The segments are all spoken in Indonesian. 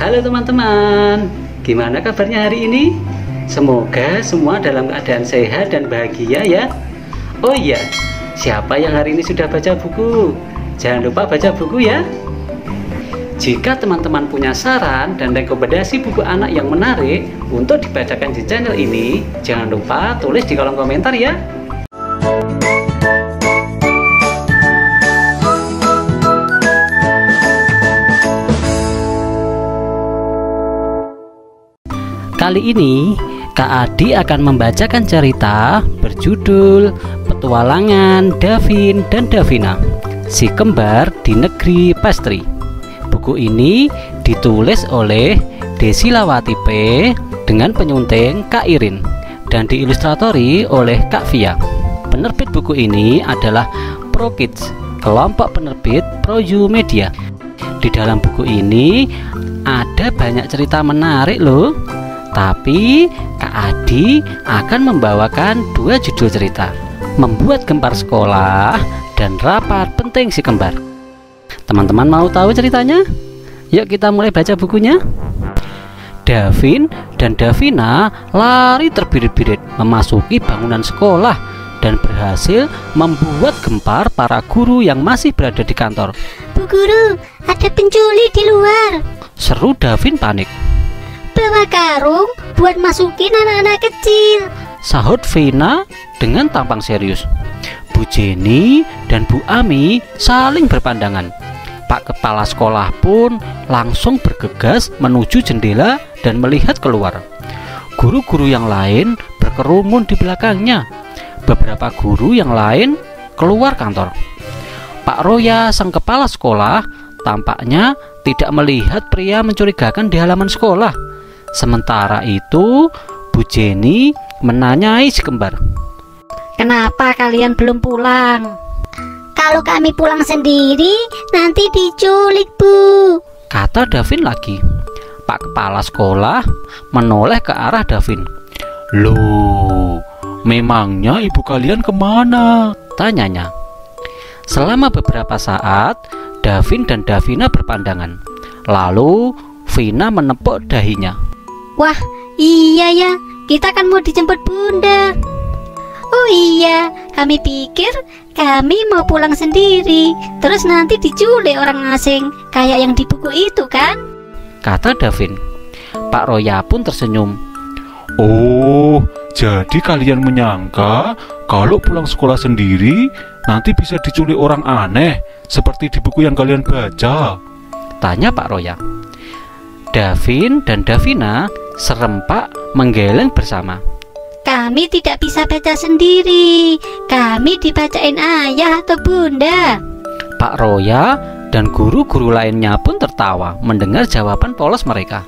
Halo teman-teman, gimana kabarnya hari ini? Semoga semua dalam keadaan sehat dan bahagia ya. Oh iya, siapa yang hari ini sudah baca buku? Jangan lupa baca buku ya. Jika teman-teman punya saran dan rekomendasi buku anak yang menarik untuk dibacakan di channel ini, jangan lupa tulis di kolom komentar ya. Kali ini Kak Adi akan membacakan cerita berjudul Petualangan Davin dan Davina, si kembar di negeri pastri. Buku ini ditulis oleh Desi Lawati P dengan penyunting Kak Irin dan diilustratori oleh Kak Via. Penerbit buku ini adalah ProKids, kelompok penerbit ProU Media. Di dalam buku ini ada banyak cerita menarik loh. Tapi Kak Adi akan membawakan dua judul cerita, Membuat Gempar Sekolah dan Rapat Penting Si Kembar. Teman-teman mau tahu ceritanya? Yuk kita mulai baca bukunya. Davin dan Davina lari terbirit-birit memasuki bangunan sekolah dan berhasil membuat gempar para guru yang masih berada di kantor. Bu guru, ada penculik di luar, seru Davin panik. Bawa karung buat masukin anak-anak kecil, sahut Vina dengan tampang serius. Bu Jenny dan Bu Ami saling berpandangan. Pak Kepala Sekolah pun langsung bergegas menuju jendela dan melihat keluar. Guru-guru yang lain berkerumun di belakangnya. Beberapa guru yang lain keluar kantor. Pak Roya, sang kepala sekolah, tampaknya tidak melihat pria mencurigakan di halaman sekolah. Sementara itu, Bu Jenny menanyai si kembar. Kenapa kalian belum pulang? Kalau kami pulang sendiri, nanti diculik, Bu, kata Davin lagi. Pak Kepala Sekolah menoleh ke arah Davin. Loh, memangnya ibu kalian kemana? Tanyanya. Selama beberapa saat, Davin dan Davina berpandangan. Lalu, Vina menepuk dahinya. Wah, iya ya, kita kan mau dijemput Bunda. Oh iya, kami pikir kami mau pulang sendiri, terus nanti diculik orang asing, kayak yang di buku itu kan? Kata Davin. Pak Roya pun tersenyum. Oh, jadi kalian menyangka kalau pulang sekolah sendiri nanti bisa diculik orang aneh seperti di buku yang kalian baca? Tanya Pak Roya. Davin dan Davina serempak menggeleng bersama. Kami tidak bisa baca sendiri, kami dibacain ayah atau bunda. Pak Roya dan guru-guru lainnya pun tertawa mendengar jawaban polos mereka.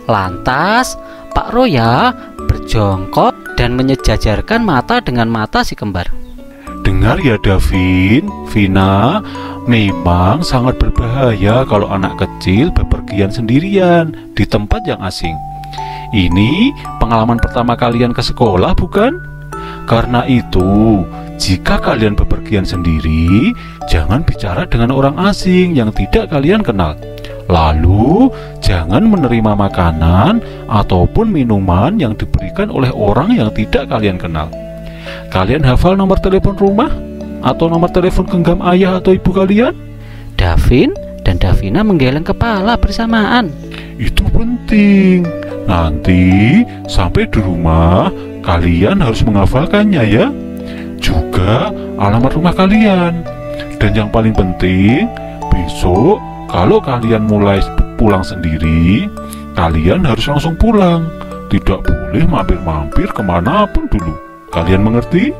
Lantas Pak Roya berjongkok dan menyejajarkan mata dengan mata si kembar. Dengar ya Davin, Vina, memang sangat berbahaya kalau anak kecil bepergian sendirian di tempat yang asing. Ini pengalaman pertama kalian ke sekolah, bukan? Karena itu, jika kalian bepergian sendiri, jangan bicara dengan orang asing yang tidak kalian kenal. Lalu, jangan menerima makanan ataupun minuman yang diberikan oleh orang yang tidak kalian kenal. Kalian hafal nomor telepon rumah atau nomor telepon genggam ayah atau ibu kalian? Davin dan Davina menggeleng kepala bersamaan. Itu penting. Nanti sampai di rumah kalian harus menghafalkannya ya. Juga alamat rumah kalian. Dan yang paling penting, besok kalau kalian mulai pulang sendiri, kalian harus langsung pulang. Tidak boleh mampir-mampir kemanapun dulu. Kalian mengerti?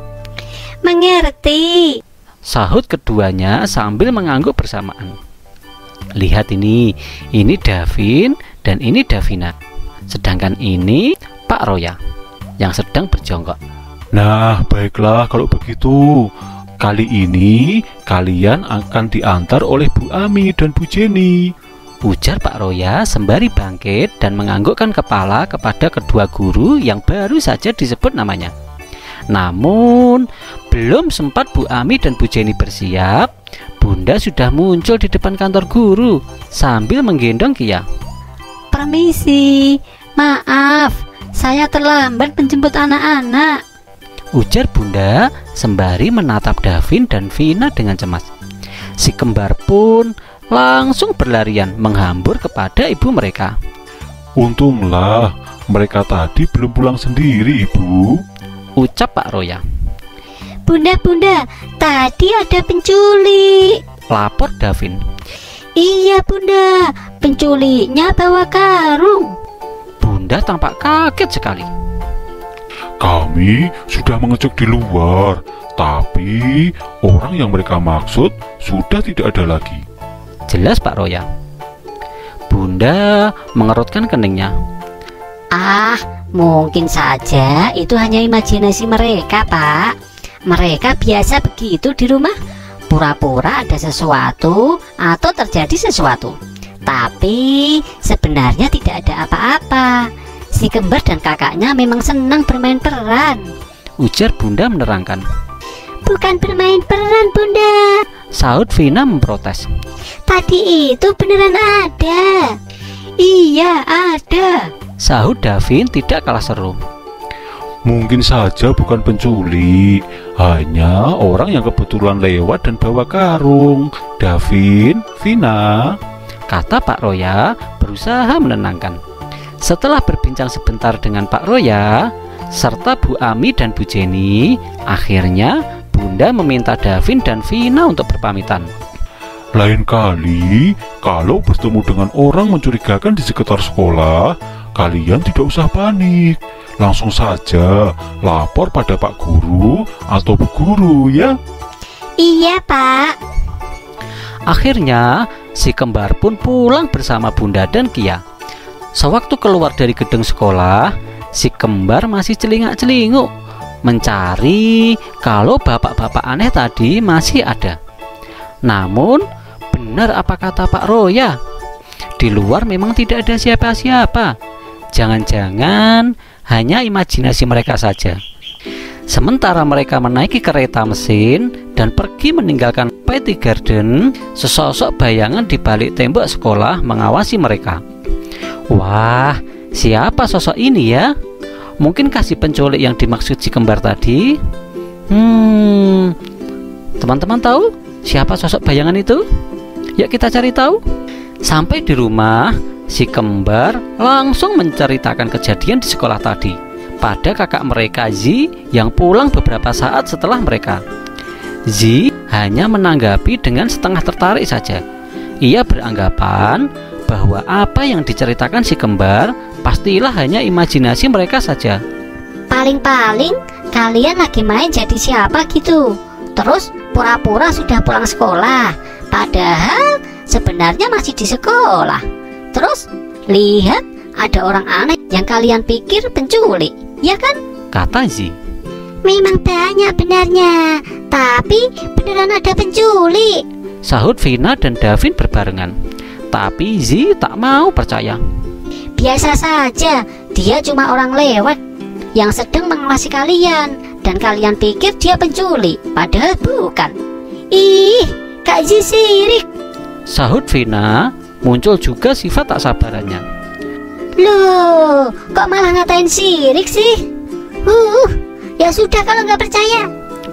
Mengerti, sahut keduanya sambil mengangguk bersamaan. Lihat ini Davin dan ini Davina. Sedangkan ini Pak Roya yang sedang berjongkok. Nah, baiklah kalau begitu. Kali ini kalian akan diantar oleh Bu Ami dan Bu Jenny, ujar Pak Roya sembari bangkit dan menganggukkan kepala kepada kedua guru yang baru saja disebut namanya. Namun belum sempat Bu Ami dan Bu Jenny bersiap, Bunda sudah muncul di depan kantor guru sambil menggendong Kia. Permisi, maaf, saya terlambat menjemput anak-anak. Ujar Bunda sembari menatap Davin dan Vina dengan cemas. Si kembar pun langsung berlarian menghambur kepada ibu mereka. Untunglah mereka tadi belum pulang sendiri, Ibu, ucap Pak Roya. Bunda, tadi ada penculik, lapor Davin. Iya Bunda, penculiknya bawa karung. Bunda tampak kaget sekali. Kami sudah mengecek di luar, tapi orang yang mereka maksud sudah tidak ada lagi, jelas Pak Roya. Bunda mengerutkan keningnya. Ah, mungkin saja itu hanya imajinasi mereka, Pak. Mereka biasa begitu di rumah, pura-pura ada sesuatu atau terjadi sesuatu, tapi sebenarnya tidak ada apa-apa. Si kembar dan kakaknya memang senang bermain peran, ujar Bunda menerangkan. Bukan bermain peran, Bunda, sahut Vina memprotes. Tadi itu beneran ada. Iya, ada, sahut Davin tidak kalah seru. Mungkin saja bukan penculik, hanya orang yang kebetulan lewat dan bawa karung. Davin, Vina, kata Pak Roya berusaha menenangkan. Setelah berbincang sebentar dengan Pak Roya serta Bu Ami dan Bu Jenny, akhirnya Bunda meminta Davin dan Vina untuk berpamitan. Lain kali kalau bertemu dengan orang mencurigakan di sekitar sekolah, kalian tidak usah panik, langsung saja lapor pada Pak Guru atau Bu Guru ya. Iya Pak. Akhirnya si kembar pun pulang bersama Bunda dan Kia. Sewaktu keluar dari gedung sekolah, si kembar masih celingak-celinguk mencari kalau bapak-bapak aneh tadi masih ada. Namun benar apa kata Pak Roya, di luar memang tidak ada siapa-siapa. Jangan-jangan hanya imajinasi mereka saja. Sementara mereka menaiki kereta mesin dan pergi meninggalkan PT Garden, sesosok bayangan di balik tembok sekolah mengawasi mereka. Wah, siapa sosok ini ya? Mungkinkah si penculik yang dimaksud si kembar tadi? Teman-teman tahu siapa sosok bayangan itu? Yuk kita cari tahu. Sampai di rumah, si kembar langsung menceritakan kejadian di sekolah tadi pada kakak mereka Z yang pulang beberapa saat setelah mereka. Z hanya menanggapi dengan setengah tertarik saja. Ia beranggapan bahwa apa yang diceritakan si kembar pastilah hanya imajinasi mereka saja. Paling-paling kalian lagi main jadi siapa gitu, terus pura-pura sudah pulang sekolah, padahal sebenarnya masih di sekolah. Terus lihat ada orang aneh yang kalian pikir penculik, ya kan? Kata Z. Memang banyak benarnya, tapi beneran ada penculik, sahut Vina dan Davin berbarengan. Tapi Z tak mau percaya. Biasa saja, dia cuma orang lewat yang sedang mengawasi kalian, dan kalian pikir dia penculik, padahal bukan. Ih, Kak Z sirik, sahut Vina. Muncul juga sifat tak sabarannya. Loh, kok malah ngatain sirik sih? Ya sudah kalau nggak percaya.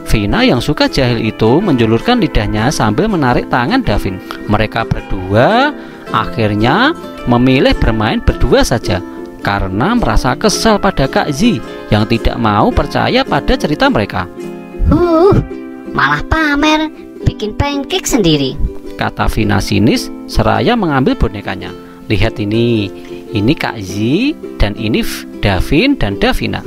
Vina yang suka jahil itu menjulurkan lidahnya sambil menarik tangan Davin. Mereka berdua akhirnya memilih bermain berdua saja karena merasa kesal pada Kak Z yang tidak mau percaya pada cerita mereka. Malah pamer bikin pancake sendiri, kata Vina sinis seraya mengambil bonekanya. Lihat ini Kak Z dan ini Davin dan Davina.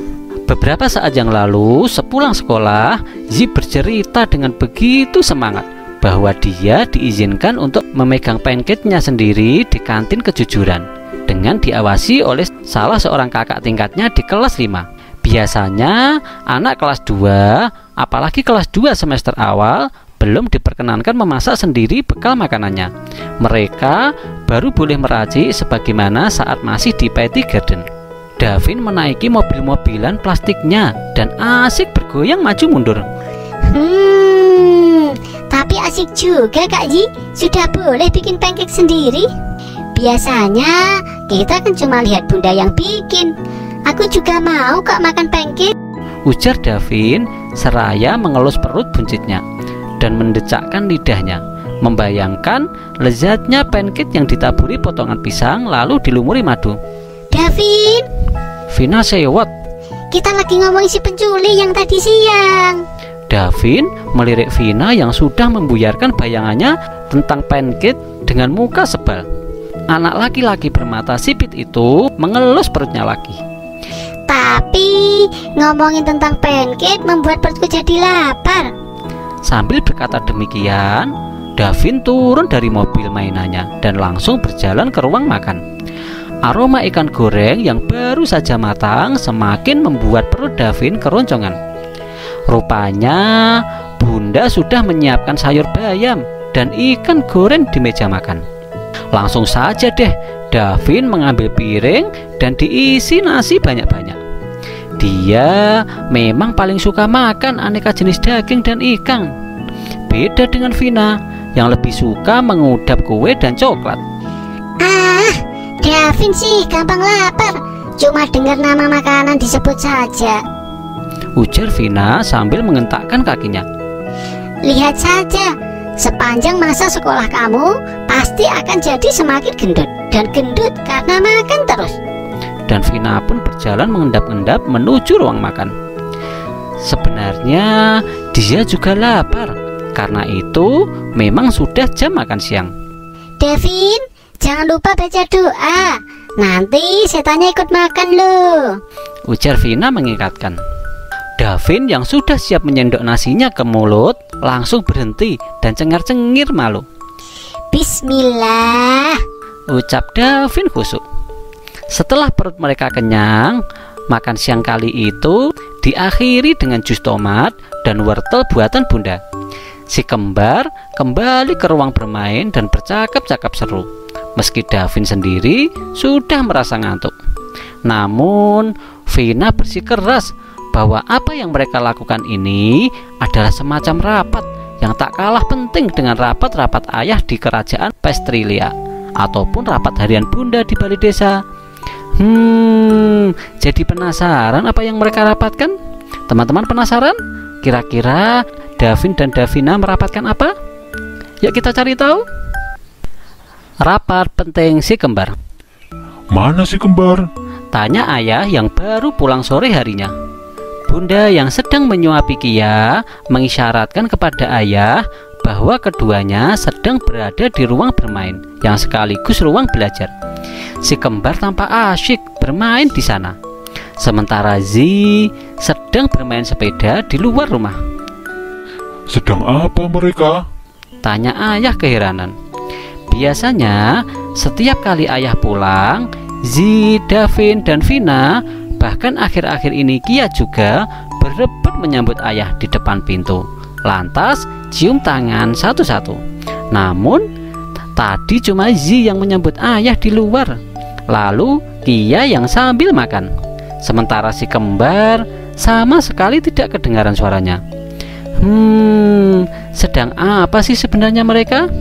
Beberapa saat yang lalu sepulang sekolah, Z bercerita dengan begitu semangat bahwa dia diizinkan untuk memegang pancake-nya sendiri di kantin kejujuran dengan diawasi oleh salah seorang kakak tingkatnya di kelas 5. Biasanya anak kelas 2, apalagi kelas 2 semester awal, belum diperkenankan memasak sendiri bekal makanannya. Mereka baru boleh meracik sebagaimana saat masih di PT Garden. Davin menaiki mobil-mobilan plastiknya dan asik bergoyang maju mundur. Tapi asik juga Kak Ji, sudah boleh bikin pancake sendiri. Biasanya kita kan cuma lihat bunda yang bikin. Aku juga mau kok makan pancake, ujar Davin seraya mengelus perut buncitnya dan mendecakkan lidahnya, membayangkan lezatnya pancake yang ditaburi potongan pisang lalu dilumuri madu. Davin, Vina sewot. kita lagi ngomongin si penculik yang tadi siang. Davin melirik Vina yang sudah membuyarkan bayangannya tentang pancake dengan muka sebal. Anak laki-laki bermata sipit itu mengelus perutnya lagi. Tapi ngomongin tentang pancake membuat perutku jadi lapar. Sambil berkata demikian, Davin turun dari mobil mainannya dan langsung berjalan ke ruang makan. Aroma ikan goreng yang baru saja matang semakin membuat perut Davin keroncongan. Rupanya bunda sudah menyiapkan sayur bayam dan ikan goreng di meja makan. Langsung saja deh Davin mengambil piring dan diisi nasi banyak-banyak. Dia memang paling suka makan aneka jenis daging dan ikan. Beda dengan Vina yang lebih suka mengudap kue dan coklat. Davin sih gampang lapar, cuma dengar nama makanan disebut saja, ujar Vina sambil mengentakkan kakinya. Lihat saja, sepanjang masa sekolah kamu pasti akan jadi semakin gendut dan gendut karena makan terus. Dan Vina pun berjalan mengendap-endap menuju ruang makan. Sebenarnya dia juga lapar, karena itu memang sudah jam makan siang. Davin, jangan lupa baca doa, nanti setannya ikut makan loh, ujar Vina mengingatkan. Davin yang sudah siap menyendok nasinya ke mulut langsung berhenti dan cengar-cengir malu. Bismillah, ucap Davin khusyuk. Setelah perut mereka kenyang, makan siang kali itu diakhiri dengan jus tomat dan wortel buatan bunda. Si kembar kembali ke ruang bermain dan bercakap-cakap seru, meski Davin sendiri sudah merasa ngantuk. Namun Vina bersikeras bahwa apa yang mereka lakukan ini adalah semacam rapat yang tak kalah penting dengan rapat-rapat ayah di kerajaan Pestrilia ataupun rapat harian bunda di balai desa. Jadi penasaran apa yang mereka rapatkan? Teman-teman penasaran? Kira-kira Davin dan Davina merapatkan apa? Yuk kita cari tahu. Rapat penting si kembar. Mana si kembar? Tanya ayah yang baru pulang sore harinya. Bunda yang sedang menyuapi Kia mengisyaratkan kepada ayah bahwa keduanya sedang berada di ruang bermain yang sekaligus ruang belajar. Si kembar tampak asyik bermain di sana, sementara Zi sedang bermain sepeda di luar rumah. Sedang apa mereka? Tanya ayah keheranan. Biasanya setiap kali ayah pulang, Zi, Davin, dan Vina, bahkan akhir-akhir ini Kia juga berebut menyambut ayah di depan pintu, lantas cium tangan satu-satu. Namun tadi cuma Zi yang menyambut ayah di luar, lalu Kia yang sambil makan, sementara si kembar sama sekali tidak kedengaran suaranya. Sedang apa sih sebenarnya mereka?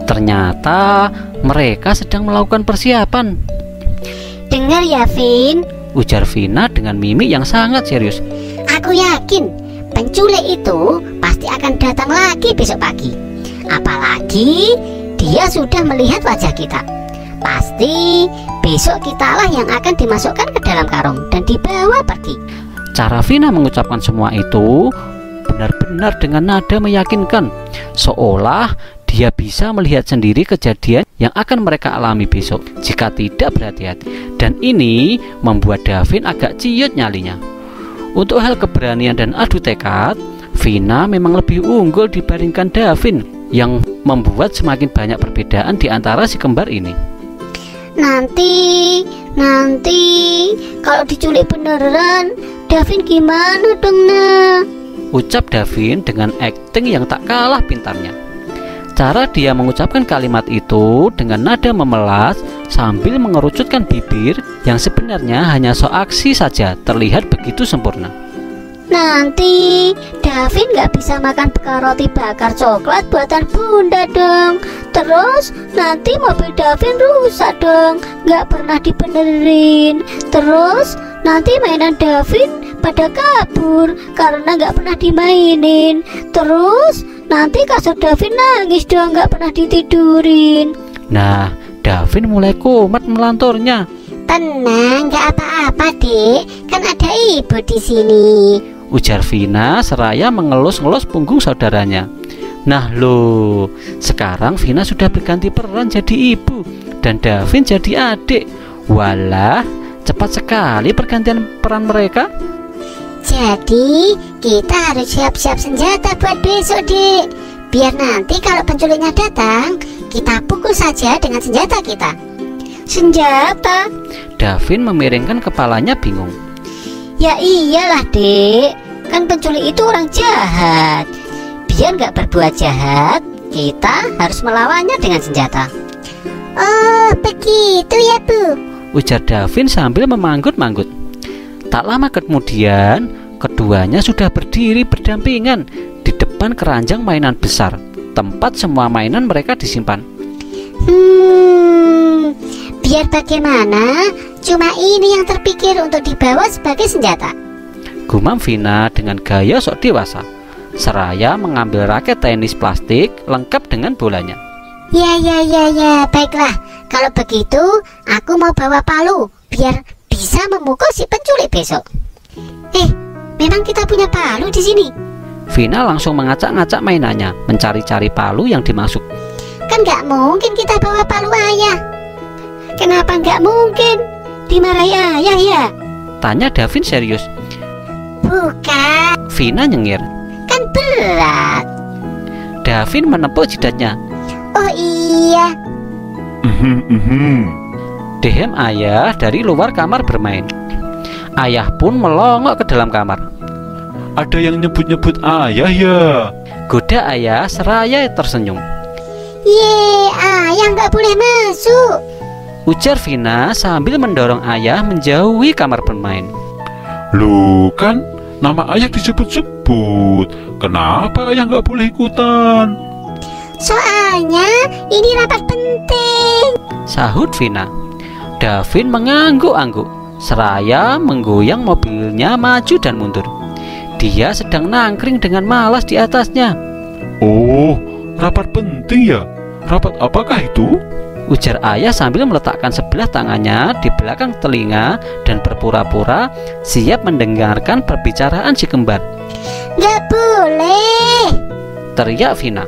Ternyata mereka sedang melakukan persiapan. dengar ya Vin, ujar Vina dengan mimik yang sangat serius. aku yakin penculik itu pasti akan datang lagi besok pagi. Apalagi dia sudah melihat wajah kita. Pasti besok kitalah yang akan dimasukkan ke dalam karung dan dibawa pergi. Cara Vina mengucapkan semua itu benar-benar dengan nada meyakinkan, seolah dia bisa melihat sendiri kejadian yang akan mereka alami besok jika tidak berhati-hati. Dan ini membuat Davin agak ciut nyalinya. Untuk hal keberanian dan adu tekad, Vina memang lebih unggul dibandingkan Davin, yang membuat semakin banyak perbedaan di antara si kembar ini. Nanti kalau diculik beneran, Davin gimana dong nah? Ucap Davin dengan akting yang tak kalah pintarnya. Cara dia mengucapkan kalimat itu dengan nada memelas sambil mengerucutkan bibir yang sebenarnya hanya so aksi saja terlihat begitu sempurna. Nanti Davin nggak bisa makan bekal roti bakar coklat buatan bunda dong. Terus nanti mobil Davin rusak dong, nggak pernah dibenerin. Terus nanti mainan Davin pada kabur karena nggak pernah dimainin. Terus nanti kasur Davin nangis dong, nggak pernah ditidurin. Nah, Davin mulai kumat melanturnya. Tenang, nggak apa-apa, Dek. Kan ada ibu di sini. Ujar Vina seraya mengelus-ngelus punggung saudaranya. Nah loh, sekarang Vina sudah berganti peran jadi ibu dan Davin jadi adik. Walah, cepat sekali pergantian peran mereka. Jadi kita harus siap-siap senjata buat besok, Dek. Biar nanti kalau penculiknya datang, kita pukul saja dengan senjata kita. Senjata? Davin memiringkan kepalanya bingung. Ya iyalah dek, kan penculik itu orang jahat. Biar nggak berbuat jahat, kita harus melawannya dengan senjata. Oh, begitu ya, Bu? Ujar Davin sambil memanggut-manggut. Tak lama kemudian, keduanya sudah berdiri berdampingan di depan keranjang mainan besar, tempat semua mainan mereka disimpan. Biar bagaimana, cuma ini yang terpikir untuk dibawa sebagai senjata. Gumam Vina dengan gaya sok dewasa, seraya mengambil raket tenis plastik lengkap dengan bolanya. Ya, baiklah. Kalau begitu, aku mau bawa palu, biar bisa memukul si penculik besok. Memang kita punya palu di sini? Vina langsung mengacak-ngacak mainannya, mencari-cari palu yang dimaksud. Kan nggak mungkin kita bawa palu ayah. Kenapa nggak mungkin? Dimarahi ayah ya? Tanya Davin serius. Bukan. Vina nyengir. Kan berat. Davin menepuk jidatnya. Oh iya. Dehem ayah dari luar kamar bermain. Ayah pun melongok ke dalam kamar. Ada yang nyebut-nyebut ayah ya? Goda ayah seraya tersenyum. Ayah nggak boleh masuk. Ujar Vina sambil mendorong ayah menjauhi kamar bermain. Loh, kan nama ayah disebut-sebut. Kenapa ayah nggak boleh ikutan? Soalnya ini rapat penting. Sahut Vina. Davin mengangguk-angguk, seraya menggoyang mobilnya maju dan mundur. Dia sedang nangkring dengan malas di atasnya. Oh, rapat penting ya? Rapat apakah itu? Ujar ayah sambil meletakkan sebelah tangannya di belakang telinga dan berpura-pura siap mendengarkan perbicaraan si kembar. Nggak boleh, teriak Vina.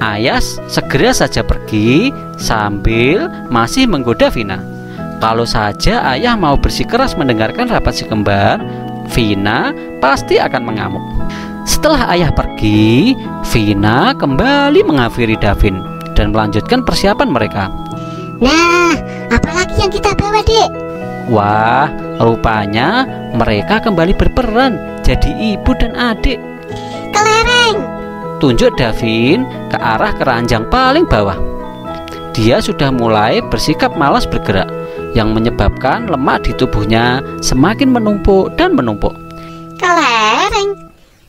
Ayah segera saja pergi sambil masih menggoda Vina. Kalau saja ayah mau bersikeras mendengarkan rapat si kembar, Vina pasti akan mengamuk. Setelah ayah pergi, Vina kembali menghafiri Davin dan melanjutkan persiapan mereka. Nah, apalagi yang kita bawa, Dek? Wah, rupanya mereka kembali berperan jadi ibu dan adik. Kelereng. Tunjuk Davin ke arah keranjang paling bawah. Dia sudah mulai bersikap malas bergerak, yang menyebabkan lemak di tubuhnya semakin menumpuk dan menumpuk. Kelereng?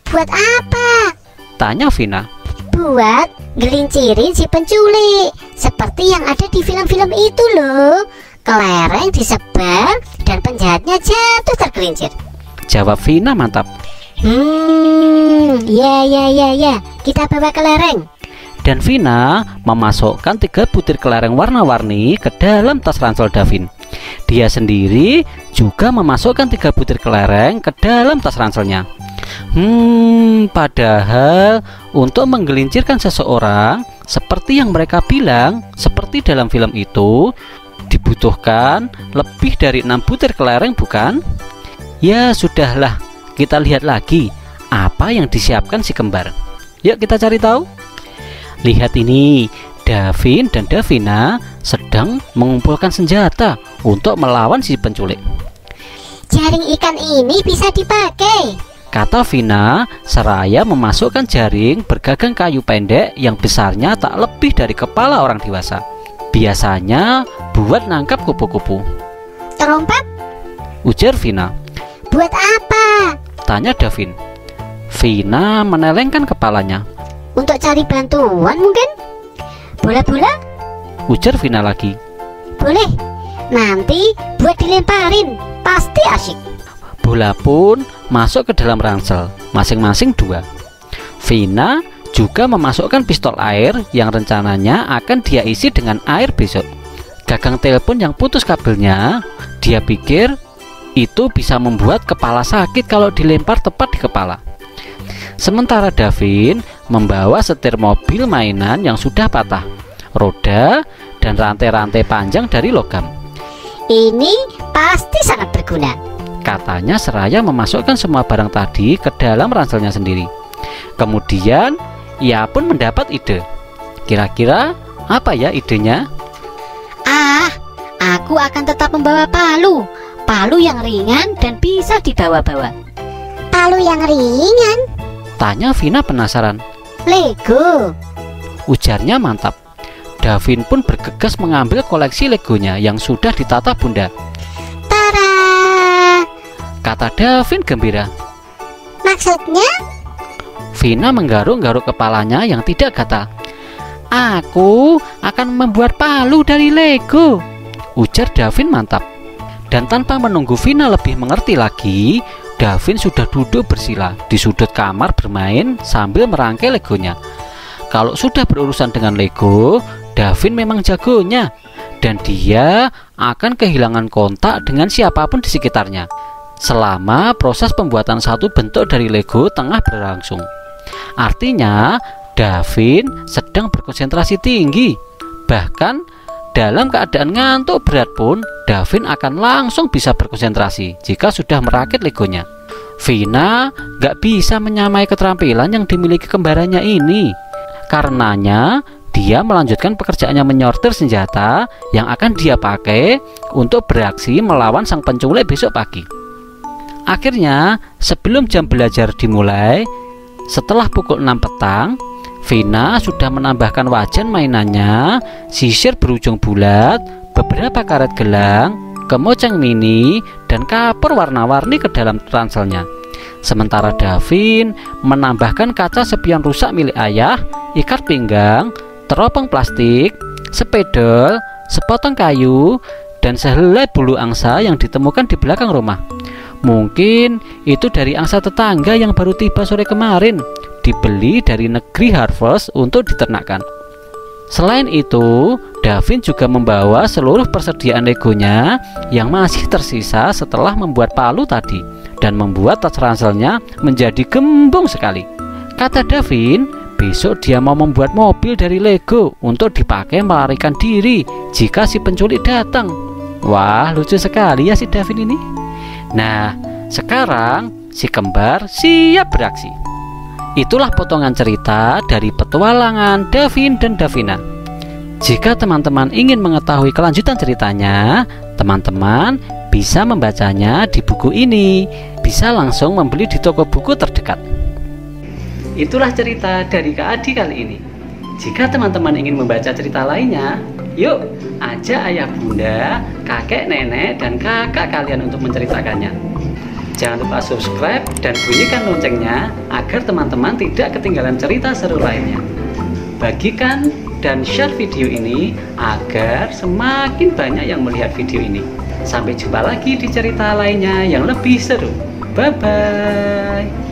Buat apa? Tanya Vina. Buat ngelincirin si penculik, seperti yang ada di film-film itu loh. Kelereng disebar dan penjahatnya jatuh tergelincir. Jawab Vina mantap. Ya, kita bawa kelereng. Dan Vina memasukkan 3 butir kelereng warna-warni ke dalam tas ransel Davin. Dia sendiri juga memasukkan 3 butir kelereng ke dalam tas ranselnya. Padahal untuk menggelincirkan seseorang, seperti yang mereka bilang, seperti dalam film itu, dibutuhkan lebih dari 6 butir kelereng, bukan? Ya sudahlah, kita lihat lagi apa yang disiapkan si kembar. Yuk kita cari tahu. Lihat ini, Davin dan Davina sedang mengumpulkan senjata untuk melawan si penculik. Jaring ikan ini bisa dipakai, kata Vina seraya memasukkan jaring bergagang kayu pendek yang besarnya tak lebih dari kepala orang dewasa. Biasanya buat nangkap kupu-kupu. Terompet? Ujar Vina. Buat apa? Tanya Davin. Vina menelengkan kepalanya. Untuk cari bantuan mungkin? Bola-bola? Ujar Vina lagi. Boleh. Nanti buat dilemparin. Pasti asik. Bola pun masuk ke dalam ransel, masing-masing 2. Vina juga memasukkan pistol air yang rencananya akan dia isi dengan air besok. Gagang telepon yang putus kabelnya, dia pikir itu bisa membuat kepala sakit kalau dilempar tepat di kepala. Sementara Davin membawa setir mobil mainan yang sudah patah, roda, dan rantai-rantai panjang dari logam. Ini pasti sangat berguna, katanya seraya memasukkan semua barang tadi ke dalam ranselnya sendiri. Kemudian ia pun mendapat ide. Kira-kira apa ya idenya? Aku akan tetap membawa palu. Palu yang ringan dan bisa dibawa-bawa. Palu yang ringan? Tanya Vina penasaran. Lego, ujarnya mantap. Davin pun bergegas mengambil koleksi legonya yang sudah ditata Bunda. Tara, kata Davin gembira. Maksudnya? Vina menggaruk-garuk kepalanya yang tidak gatal. Aku akan membuat palu dari Lego, ujar Davin mantap. Dan tanpa menunggu Vina lebih mengerti lagi, Davin sudah duduk bersila di sudut kamar bermain sambil merangkai legonya. Kalau sudah berurusan dengan Lego, Davin memang jagonya, dan dia akan kehilangan kontak dengan siapapun di sekitarnya selama proses pembuatan satu bentuk dari Lego tengah berlangsung. Artinya, Davin sedang berkonsentrasi tinggi. Bahkan dalam keadaan ngantuk berat pun, Davin akan langsung bisa berkonsentrasi jika sudah merakit legonya. Vina gak bisa menyamai keterampilan yang dimiliki kembarannya ini. Karenanya, dia melanjutkan pekerjaannya menyortir senjata yang akan dia pakai untuk beraksi melawan sang penculik besok pagi. Akhirnya, sebelum jam belajar dimulai, setelah pukul 6 petang, Vina sudah menambahkan wajan mainannya, sisir berujung bulat, beberapa karet gelang, kemoceng mini, dan kapur warna-warni ke dalam ranselnya. Sementara Davin menambahkan kaca spion rusak milik ayah, ikat pinggang, teropong plastik, spedol, sepotong kayu, dan sehelai bulu angsa yang ditemukan di belakang rumah. Mungkin itu dari angsa tetangga yang baru tiba sore kemarin, dibeli dari negeri Harvest untuk diternakkan. Selain itu, Davin juga membawa seluruh persediaan legonya yang masih tersisa setelah membuat palu tadi, dan membuat tas ranselnya menjadi gembung sekali. Kata Davin, besok dia mau membuat mobil dari Lego untuk dipakai melarikan diri jika si penculik datang. Wah, lucu sekali ya si Davin ini. Nah, sekarang si kembar siap beraksi. Itulah potongan cerita dari petualangan Davin dan Davina. Jika teman-teman ingin mengetahui kelanjutan ceritanya, teman-teman bisa membacanya di buku ini. Bisa langsung membeli di toko buku terdekat. Itulah cerita dari Kak Adi kali ini. Jika teman-teman ingin membaca cerita lainnya, yuk ajak ayah bunda, kakek nenek, dan kakak kalian untuk menceritakannya. Jangan lupa subscribe dan bunyikan loncengnya agar teman-teman tidak ketinggalan cerita seru lainnya. Bagikan dan share video ini agar semakin banyak yang melihat video ini. Sampai jumpa lagi di cerita lainnya yang lebih seru. Bye-bye.